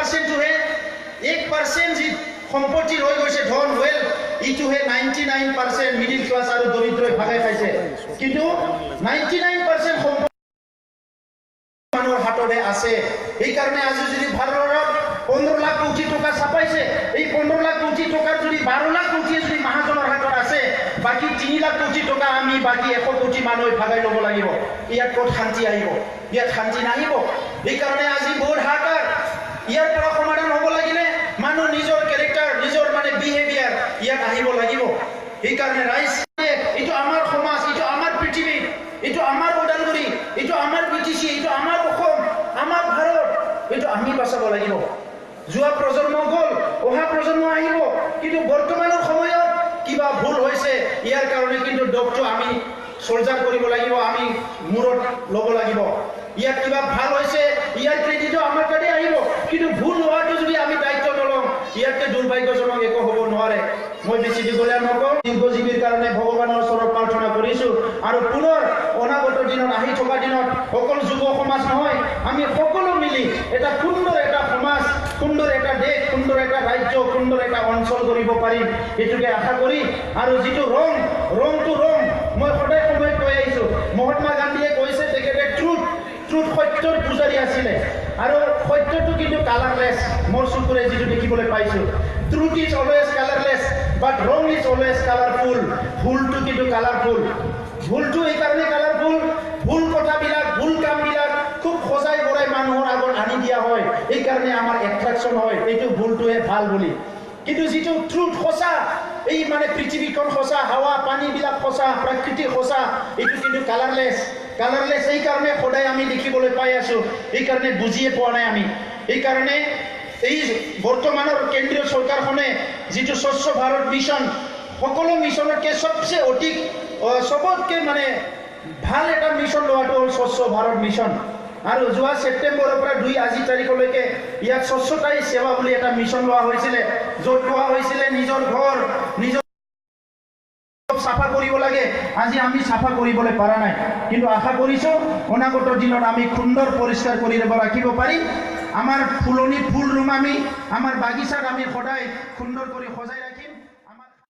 1%হে 1% যি সম্পত্তি ৰৈ গৈছে ধন ওয়েল ইটোহে 99% মিডিল ক্লাস আৰু দৰিদ্ৰই ভাগাই খাইছে কিন্তু 99% সম্পত্তি মানুহৰ হাততে আছে এই কাৰণে আজি যদি ভাৰতত 15 লাখ কোটি টকা ছাপাইছে এই 15 লাখ কোটি টকাৰ যদি 12 লাখ কোটি যদি মহাজনৰ হাতত আছে বাকি 3 লাখ কোটি টকা আমি বাকি 100 কোটি মানুহ ভাগাই ল'ব লাগিব ইয়াত ক'ত শান্তি আহিব ইয়াত শান্তি নাহিব এই কাৰণে আজি বহুত হাকাৰ ইয়াৰ পৰা সমাধান হ'ব লাগিলে মানুহ নিজৰ ক্যাৰেক্টাৰ নিজৰ মানে বিহেভিয়াৰ ইয়াত আহিব লাগিব এই কাৰণে ৰাইজ এইটো আমাৰ সমাজ এইটো আমাৰ পৃথিৱী এইটো আমাৰ ওদালগুৰি এইটো আমাৰ বিটিসি এইটো আমাৰ অসম আমাৰ ভাৰত এইটো আমি বাচাব লাগিব যোৱা প্ৰজন্ম গ'ল অহা প্ৰজন্ম আহিব কিন্তু বৰ্তমানৰ সময়ত কিবা ভুল হৈছে ইয়াৰ কাৰণে কিন্তু ডক্টৰ আমি সলজাৰ কৰিব লাগিব আমি মূৰত ল'ব লাগিব ইয়াত কিবা ভাল হৈছে ইয়াৰ ক্ৰেডিটো আমাৰ কাছে আহিব কিন্তু ভুল হোৱাটো যদি আমি দায়িত্ব নলওঁ ইয়াতকে দুৰ্ভাগ্যজনক একো হ'ব নোৱাৰে মই বেছি দীঘলীয়া নকওঁ দীৰ্ঘজীৱীৰ কাৰণে ভগৱানৰ ওচৰত প্ৰাৰ্থনা কৰিছোঁ আৰু পুনৰ অনাগত দিনত আহি থকা দিনত অকল যুৱ সমাজ নহয় আমি সকলো মিলি এটা সুন্দৰ এটা সমাজ সুন্দৰ এটা দেশ সুন্দৰ এটা ৰাজ্য সুন্দৰ এটা অঞ্চল কৰিব পাৰিম এইটোকে আশা কৰি আৰু যিটো ৰংটো ৰং মই সদায় সময় কৈ আহিছোঁ মহাত্মা গান্ধীয়ে কৈছে তেখেতে ট্ৰুথ সত্যৰ পূজাৰী আছিলে আৰু সত্যটো কিন্তু কালাৰলেছ মোৰ চকুৰে যিটো দেখিবলৈ পাইছোঁ ট্ৰুথ ইজ অলৱেজ কালাৰলেছ বাট ৰং ইজ অলৱেজ কালাৰফুল ভুলটো কিন্তু কালাৰফুল ভুলটো এই কাৰণে কালাৰফুল ভুল কথাবিলাক ভুল কামবিলাক খুব সজাই বৰাই মানুহৰ আগত আনি দিয়া হয় এই কাৰণে আমাৰ এট্ৰাকশ্যন হয় এইটো ভুলটোহে ভাল বুলি কিন্তু যিটো ট্ৰুথ সঁচা এই মানে পৃথিৱীখন সঁচা হাৱা পানীবিলাক সঁচা প্ৰকৃতি সঁচা এইটো কিন্তু কালাৰলেছ এই কাৰণে সদায় আমি দেখিবলৈ পাই আছোঁ এই কাৰণে বুজিয়ে পোৱা নাই আমি এই কাৰণে এই বৰ্তমানৰ কেন্দ্ৰীয় চৰকাৰখনে যিটো স্বচ্ছ ভাৰত মিছন সকলো মিছনতকৈ চবতকৈ মানে ভাল এটা মিছন লোৱাটো হ'ল স্বচ্ছ ভাৰত মিছন আৰু যোৱা ছেপ্টেম্বৰৰ পৰা 2 আজি তাৰিখলৈকে ইয়াত স্বচ্ছতাই সেৱা বুলি এটা মিছন লোৱা হৈছিলে য'ত কোৱা হৈছিলে নিজৰ ঘৰ নিজৰ চাফা কৰিব লাগে আজি আমি চাফা কৰিবলৈ পৰা নাই কিন্তু আশা কৰিছোঁ অনাগত দিনত আমি সুন্দৰ পৰিষ্কাৰ কৰি ৰাখিব পাৰিম আমাৰ ফুলনি ফুল ৰুম আমি আমাৰ বাগিচাত আমি সদায় সুন্দৰ কৰি সজাই